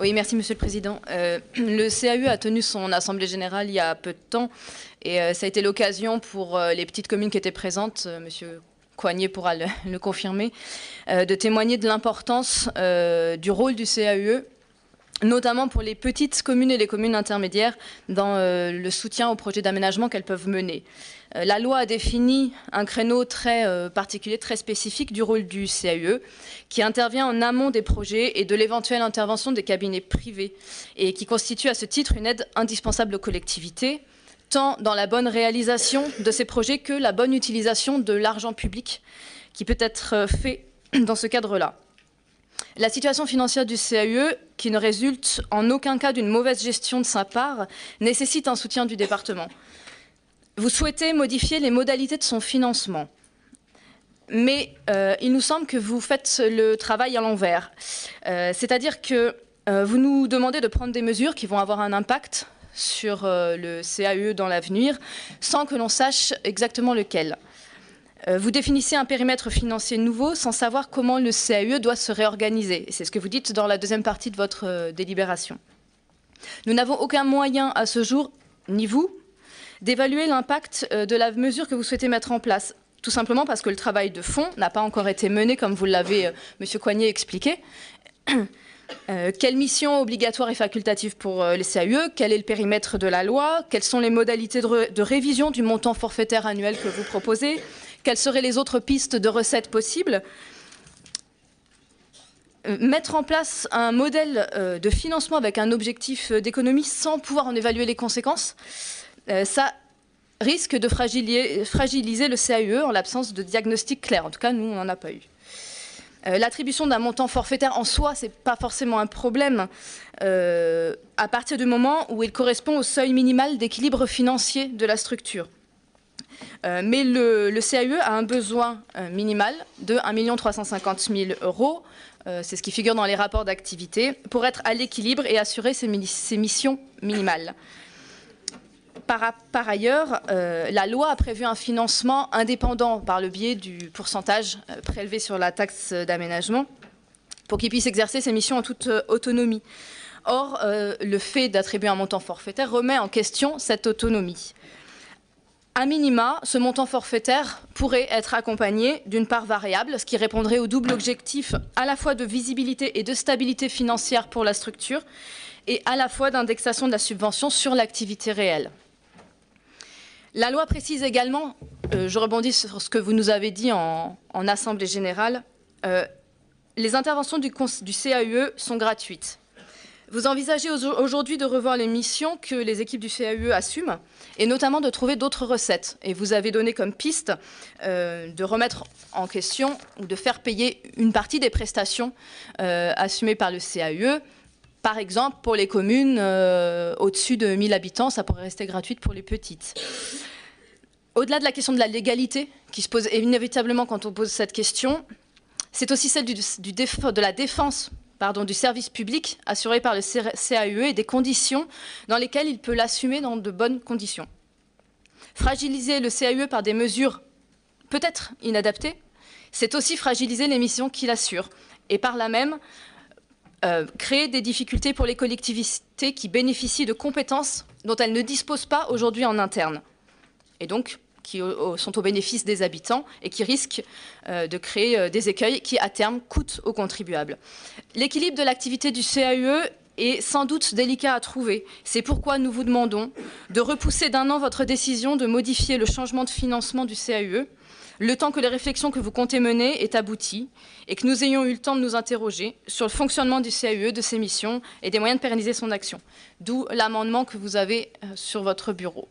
Oui, merci Monsieur le Président. Le CAE a tenu son assemblée générale il y a peu de temps et ça a été l'occasion pour les petites communes qui étaient présentes, Monsieur Coignet pourra le confirmer, de témoigner de l'importance du rôle du CAE, notamment pour les petites communes et les communes intermédiaires dans le soutien aux projets d'aménagement qu'elles peuvent mener. La loi a défini un créneau très particulier, très spécifique du rôle du CAE, qui intervient en amont des projets et de l'éventuelle intervention des cabinets privés, et qui constitue à ce titre une aide indispensable aux collectivités, tant dans la bonne réalisation de ces projets que la bonne utilisation de l'argent public qui peut être fait dans ce cadre-là. La situation financière du CAE, qui ne résulte en aucun cas d'une mauvaise gestion de sa part, nécessite un soutien du département. Vous souhaitez modifier les modalités de son financement, mais il nous semble que vous faites le travail à l'envers. C'est-à-dire que vous nous demandez de prendre des mesures qui vont avoir un impact sur le CAE dans l'avenir, sans que l'on sache exactement lequel. Vous définissez un périmètre financier nouveau sans savoir comment le CAE doit se réorganiser. C'est ce que vous dites dans la deuxième partie de votre délibération. Nous n'avons aucun moyen à ce jour, ni vous, d'évaluer l'impact de la mesure que vous souhaitez mettre en place, tout simplement parce que le travail de fond n'a pas encore été mené, comme vous l'avez, M. Coignet, expliqué. Quelle mission obligatoire et facultative pour les CAE? Quel est le périmètre de la loi? Quelles sont les modalités de révision du montant forfaitaire annuel que vous proposez? Quelles seraient les autres pistes de recettes possibles? Mettre en place un modèle de financement avec un objectif d'économie sans pouvoir en évaluer les conséquences, ça risque de fragiliser le CAE en l'absence de diagnostic clair. En tout cas, nous, on n'en a pas eu. L'attribution d'un montant forfaitaire en soi, ce n'est pas forcément un problème à partir du moment où il correspond au seuil minimal d'équilibre financier de la structure. Mais le CAE a un besoin minimal de 1 350 000 €, c'est ce qui figure dans les rapports d'activité, pour être à l'équilibre et assurer ses missions minimales. Par ailleurs, la loi a prévu un financement indépendant par le biais du pourcentage prélevé sur la taxe d'aménagement pour qu'il puisse exercer ses missions en toute autonomie. Or, le fait d'attribuer un montant forfaitaire remet en question cette autonomie. A minima, ce montant forfaitaire pourrait être accompagné d'une part variable, ce qui répondrait au double objectif à la fois de visibilité et de stabilité financière pour la structure et à la fois d'indexation de la subvention sur l'activité réelle. La loi précise également, je rebondis sur ce que vous nous avez dit en Assemblée générale, les interventions du CAE sont gratuites. Vous envisagez aujourd'hui de revoir les missions que les équipes du CAE assument, et notamment de trouver d'autres recettes. Et vous avez donné comme piste de remettre en question ou de faire payer une partie des prestations assumées par le CAE. Par exemple, pour les communes au-dessus de 1000 habitants, ça pourrait rester gratuit pour les petites. Au-delà de la question de la légalité, qui se pose inévitablement quand on pose cette question, c'est aussi celle de la défense du service public assuré par le CAE et des conditions dans lesquelles il peut l'assumer dans de bonnes conditions. Fragiliser le CAE par des mesures peut-être inadaptées, c'est aussi fragiliser les missions qu'il assure et par là même créer des difficultés pour les collectivités qui bénéficient de compétences dont elles ne disposent pas aujourd'hui en interne, et donc qui sont au bénéfice des habitants et qui risquent de créer des écueils qui, à terme, coûtent aux contribuables. L'équilibre de l'activité du CAE est sans doute délicat à trouver. C'est pourquoi nous vous demandons de repousser d'1 an votre décision de modifier le changement de financement du CAE, le temps que les réflexions que vous comptez mener aient abouti et que nous ayons eu le temps de nous interroger sur le fonctionnement du CAE, de ses missions et des moyens de pérenniser son action. D'où l'amendement que vous avez sur votre bureau.